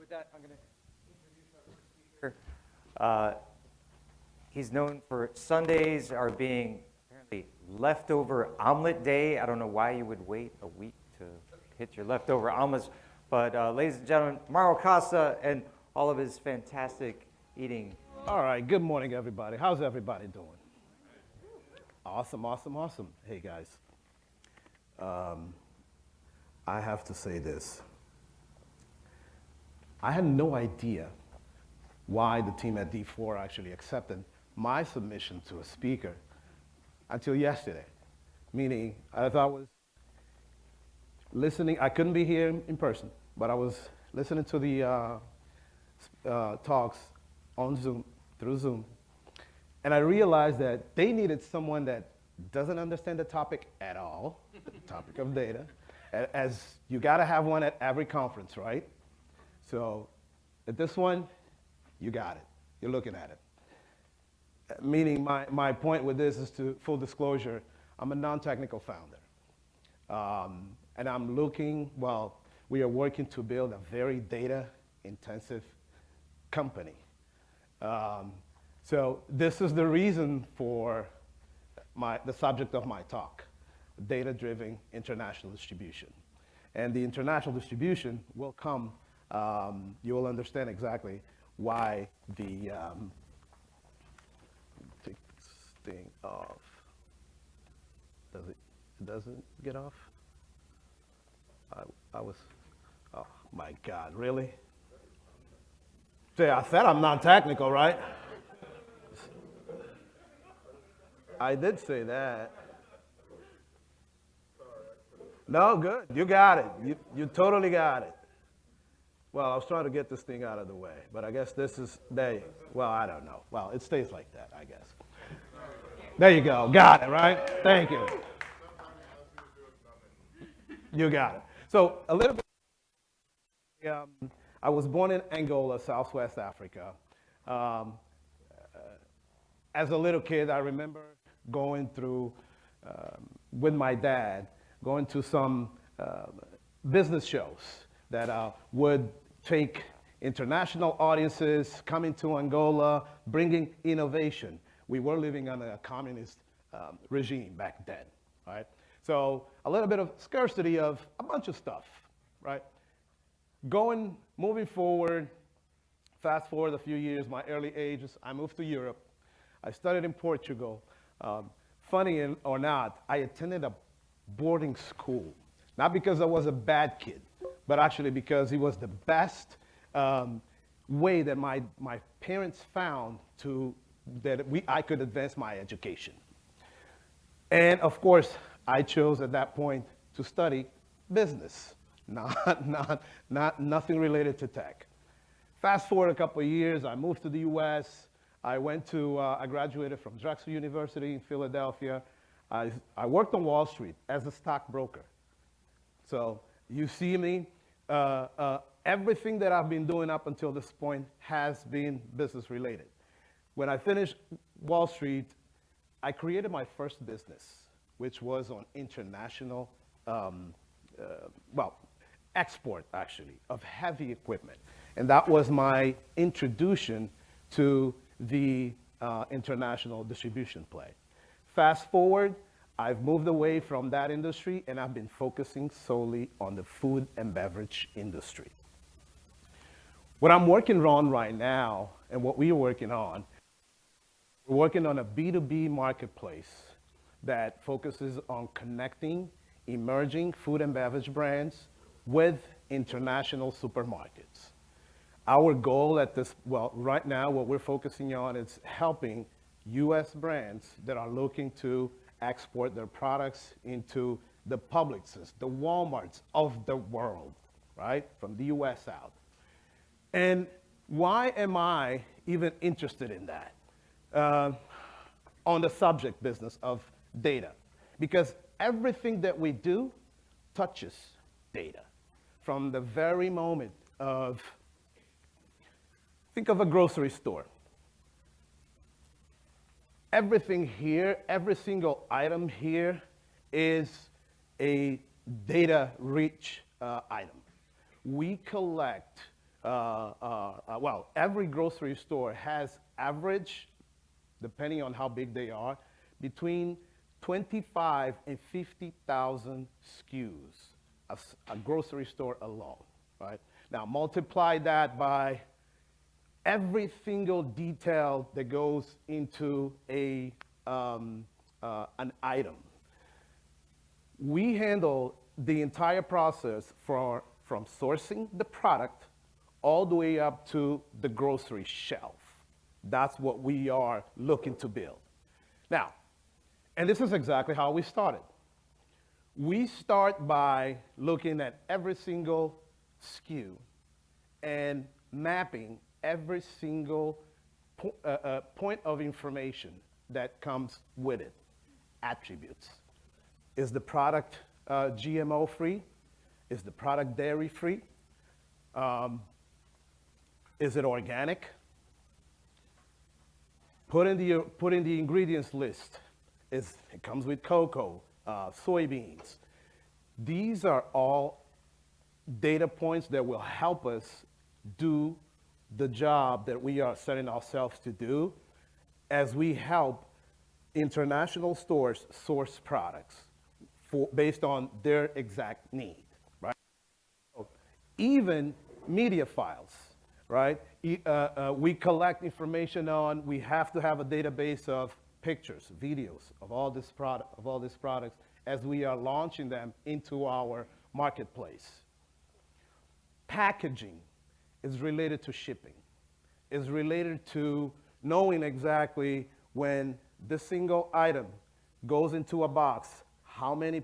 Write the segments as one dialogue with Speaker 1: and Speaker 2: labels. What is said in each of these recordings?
Speaker 1: with that, I'm going to introduce our first speaker. He's known for Sundays are being apparently leftover omelet day. I don't know why you would wait a week to hit your leftover omelets. But ladies and gentlemen, Mauro Costa and all of his fantastic eating.
Speaker 2: All right, good morning, everybody. How's everybody doing? Awesome, awesome, awesome. Hey, guys. I have to say this. I had no idea why the team at D4 actually accepted my submission to a speaker until yesterday. Meaning, I thought I was listening. I couldn't be here in person, but I was listening to the talks on Zoom, through Zoom. And I realized that they needed someone that doesn't understand the topic at all, the topic of data, as you gotta have one at every conference, right? So at this one, you got it. You're looking at it. Meaning my point with this is to full disclosure, I'm a non-technical founder. And I'm looking, well, we are working to build a very data-intensive company. So this is the reason for the subject of my talk, data-driven international distribution. And the international distribution will come, you will understand exactly why the, take this thing off. It doesn't get off? I was, oh my God, really? See, I said I'm not technical, right? I did say that. No, good. You got it. You totally got it. Well, I was trying to get this thing out of the way, but I guess this is, well, I don't know. Well, it stays like that, I guess. There you go. Got it, right? Thank you. You got it. So a little bit, I was born in Angola, Southwest Africa. As a little kid, I remember going through, with my dad, going to some business shows that would take international audiences, coming to Angola, bringing innovation. We were living under a communist regime back then, right? So a little bit of scarcity of a bunch of stuff, right? Moving forward, fast forward a few years, my early ages, I moved to Europe. I studied in Portugal. Funny or not, I attended a boarding school, not because I was a bad kid, but actually because it was the best way that my parents found I could advance my education. And of course, I chose at that point to study business, nothing related to tech. Fast forward a couple of years, I moved to the US. I graduated from Drexel University in Philadelphia. I worked on Wall Street as a stockbroker. So you see me, everything that I've been doing up until this point has been business related. When I finished Wall Street, I created my first business, which was on international, export actually, of heavy equipment. And that was my introduction to the international distribution play. Fast forward, I've moved away from that industry and I've been focusing solely on the food and beverage industry. What I'm working on right now and what we're working on, we're working on a B2B marketplace that focuses on connecting emerging food and beverage brands with international supermarkets. Our goal right now, what we're focusing on is helping US brands that are looking to export their products into the Publixes, the Walmarts of the world, right? From the US out. And why am I even interested in that? On the subject business of data. Because everything that we do touches data. From the very moment of, think of a grocery store. Everything here, every single item here is a data-rich item. We collect well, every grocery store has average, depending on how big they are, between 25 and 50,000 SKUs, a grocery store alone, right? Now multiply that by every single detail that goes into an item. We handle the entire process from sourcing the product all the way up to the grocery shelf. That's what we are looking to build. Now, and this is exactly how we started. We start by looking at every single SKU and mapping every single point of information that comes with it. Attributes. Is the product GMO free? Is the product dairy free? Is it organic? Put in the ingredients list. It comes with cocoa, soybeans. These are all data points that will help us do the job that we are setting ourselves to do as we help international stores source products based on their exact need, right? Even media files, right? We collect information on, we have to have a database of pictures, videos of all these products as we are launching them into our marketplace. Packaging is related to shipping, is related to knowing exactly when the single item goes into a box, how many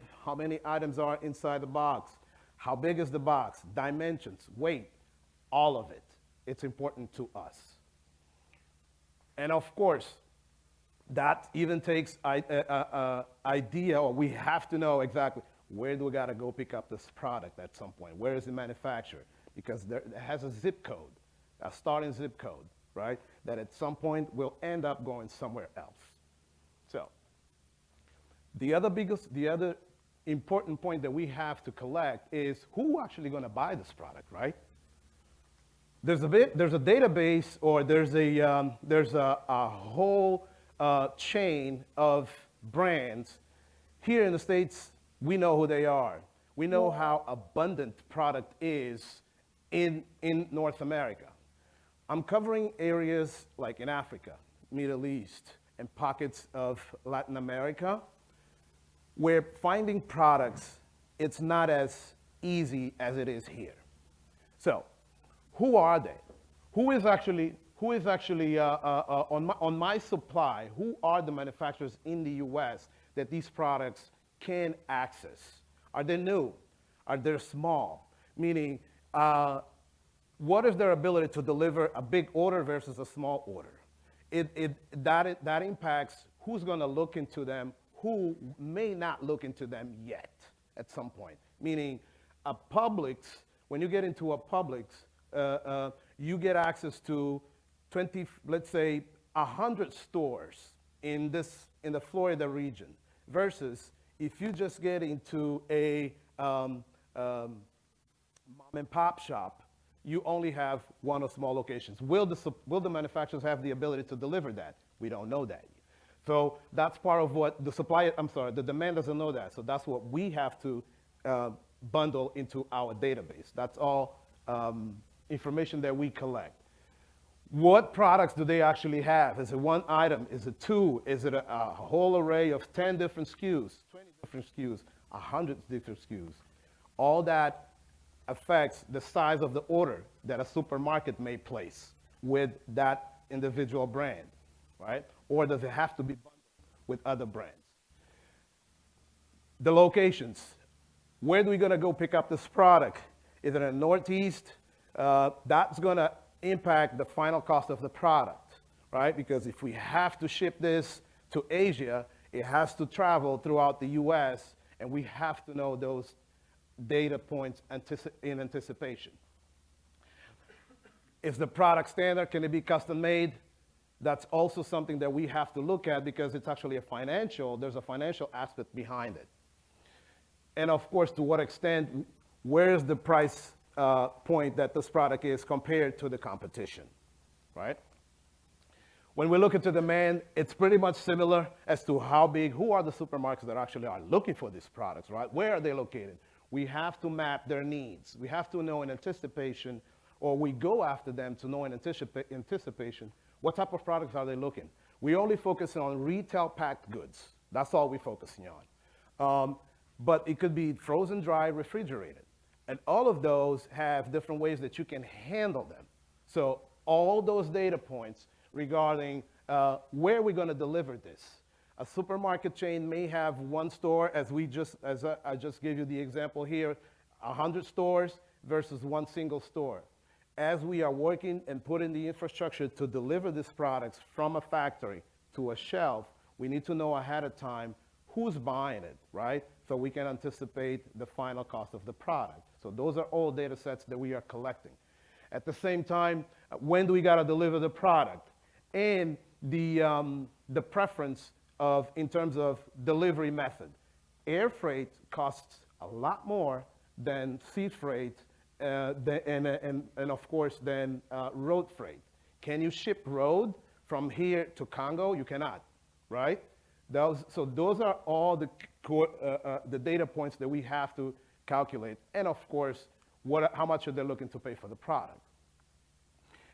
Speaker 2: items are inside the box, how big is the box, dimensions, weight, all of it. It's important to us. And of course, that even takes idea, or we have to know exactly where do we gotta go pick up this product at some point? Where is it manufactured? Because it has a zip code, a starting zip code, right? That at some point will end up going somewhere else. So, the other important point that we have to collect is who actually gonna buy this product, right? There's a database, or there's a whole chain of brands. Here in the States, we know who they are. We know how abundant product is in North America. I'm covering areas like in Africa, Middle East, and pockets of Latin America, where finding products, it's not as easy as it is here. So, who are they? Who is actually on my supply? Who are the manufacturers in the U.S. that these products can access? Are they new? Are they small? Meaning, what is their ability to deliver a big order versus a small order? That impacts who's going to look into them, who may not look into them yet at some point. Meaning, a Publix, when you get into a Publix, you get access to 20, let's say 100 stores in the Florida region, versus if you just get into a mom and pop shop, you only have one or small locations. Will the manufacturers have the ability to deliver that? We don't know that yet. So that's part of what the demand doesn't know that. So that's what we have to bundle into our database. That's all information that we collect. What products do they actually have? Is it one item? Is it two? Is it a whole array of 10 different SKUs, 20 different SKUs, 100 different SKUs? All that affects the size of the order that a supermarket may place with that individual brand, right? Or does it have to be bundled with other brands? The locations. Where are we gonna go pick up this product? Is it in the Northeast? That's gonna impact the final cost of the product, right? Because if we have to ship this to Asia, it has to travel throughout the US, and we have to know those data points in anticipation. Is the product standard? Can it be custom made? That's also something that we have to look at, because it's actually there's a financial aspect behind it. And of course, to what extent, where is the price point that this product is compared to the competition, right? When we look into demand, it's pretty much similar as to how big, who are the supermarkets that actually are looking for these products, right? Where are they located? We have to map their needs. We have to know in anticipation, or we go after them to know in anticipation, what type of products are they looking? We only focus on retail packed goods. That's all we're focusing on. But it could be frozen, dry, refrigerated. And all of those have different ways that you can handle them. So all those data points regarding where we're going to deliver this. A supermarket chain may have one store, as I just gave you the example here, 100 stores versus one single store. As we are working and putting the infrastructure to deliver these products from a factory to a shelf, we need to know ahead of time who's buying it, right? So we can anticipate the final cost of the product. So those are all data sets that we are collecting. At the same time, when do we gotta deliver the product? And the preference in terms of delivery method. Air freight costs a lot more than sea freight, and of course then road freight. Can you ship road from here to Congo? You cannot, right? So those are all the data points that we have to calculate. And of course, how much are they looking to pay for the product?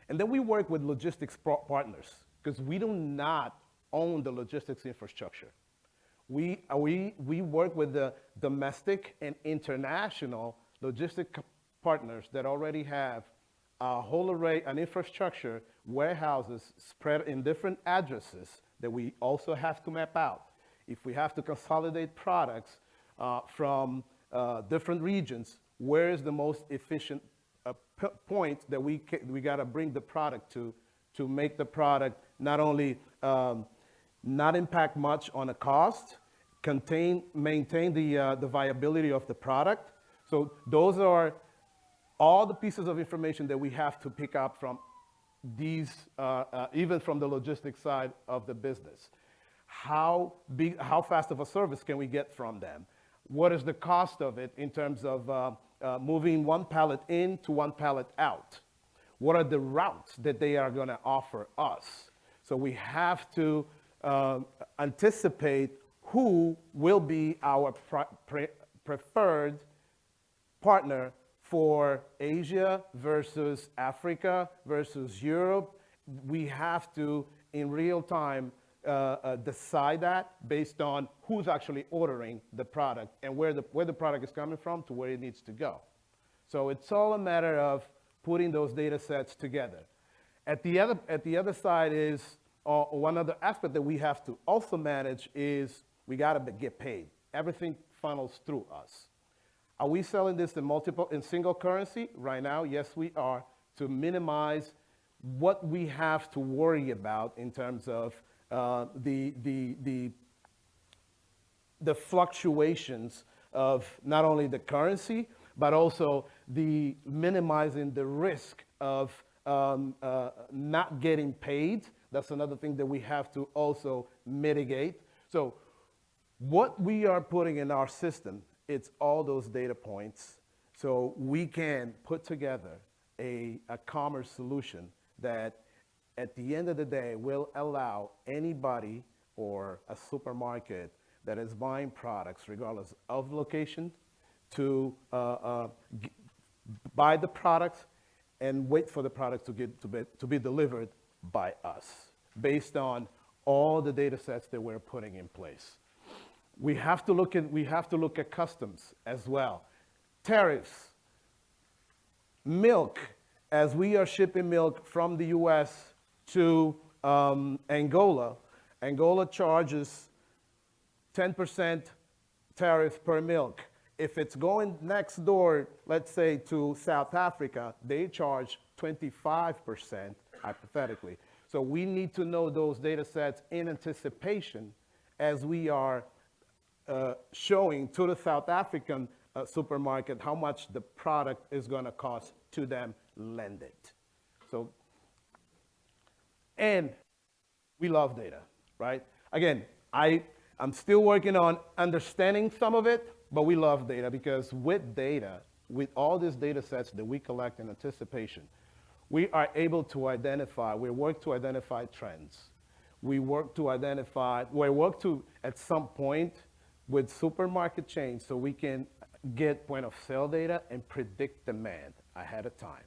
Speaker 2: And then we work with logistics partners because we do not own the logistics infrastructure. We work with the domestic and international logistic partners that already have a whole array, an infrastructure, warehouses spread in different addresses that we also have to map out. If we have to consolidate products from different regions, where is the most efficient point that we gotta bring the product to make the product not only not impact much on the cost, maintain the viability of the product. So those are all the pieces of information that we have to pick up from these, even from the logistics side of the business. How fast of a service can we get from them? What is the cost of it in terms of moving one pallet in to one pallet out? What are the routes that they are gonna offer us? So we have to anticipate who will be our preferred partner for Asia versus Africa versus Europe. We have to, in real time, decide that based on who's actually ordering the product and where the product is coming from to where it needs to go. So it's all a matter of putting those data sets together. At the other side is one other aspect that we have to also manage is we gotta get paid. Everything funnels through us. Are we selling this in single currency? Right now, yes, we are, to minimize what we have to worry about in terms of the fluctuations of not only the currency, but also the minimizing the risk of not getting paid. That's another thing that we have to also mitigate. So what we are putting in our system, it's all those data points so we can put together a commerce solution that at the end of the day will allow anybody or a supermarket that is buying products regardless of location to buy the product and wait for the product to be delivered by us based on all the data sets that we're putting in place. We have to look at customs as well. Tariffs, milk, as we are shipping milk from the US to Angola, Angola charges 10% tariff per milk. If it's going next door, let's say to South Africa, they charge 25%, hypothetically. So we need to know those data sets in anticipation as we are showing to the South African supermarket how much the product is gonna cost to them lend it. So, and we love data, right? Again, I'm still working on understanding some of it, but we love data because with data, with all these data sets that we collect in anticipation, we are able to identify, we work to identify trends. We work to, at some point, with supermarket chains so we can get point of sale data and predict demand ahead of time.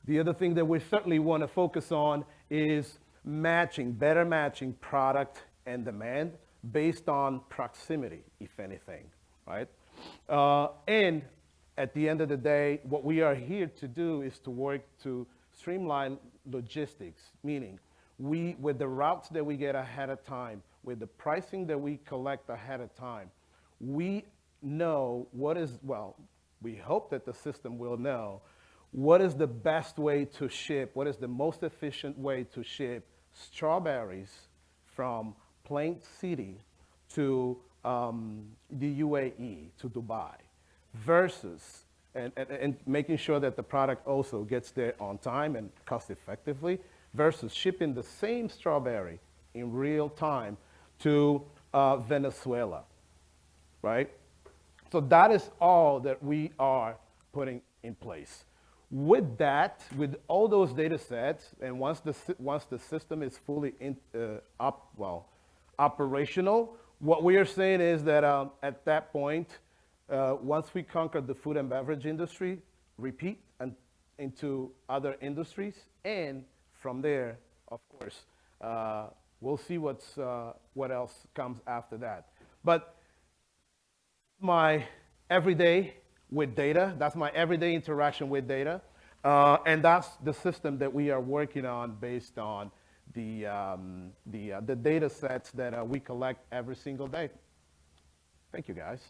Speaker 2: The other thing that we certainly want to focus on is better matching product and demand based on proximity, if anything, right? And at the end of the day, what we are here to do is to work to streamline logistics, meaning with the routes that we get ahead of time, with the pricing that we collect ahead of time, we know we hope that the system will know what is the best way to ship, what is the most efficient way to ship strawberries from Plain City to the UAE, to Dubai, versus, and making sure that the product also gets there on time and cost effectively, versus shipping the same strawberry in real time to Venezuela, right? So that is all that we are putting in place. With that, with all those data sets, and once the system is fully operational, what we are saying is that at that point, once we conquer the food and beverage industry, repeat into other industries, and from there, of course, we'll see what else comes after that. But my everyday with data, that's my everyday interaction with data, and that's the system that we are working on based on the data sets that we collect every single day. Thank you, guys.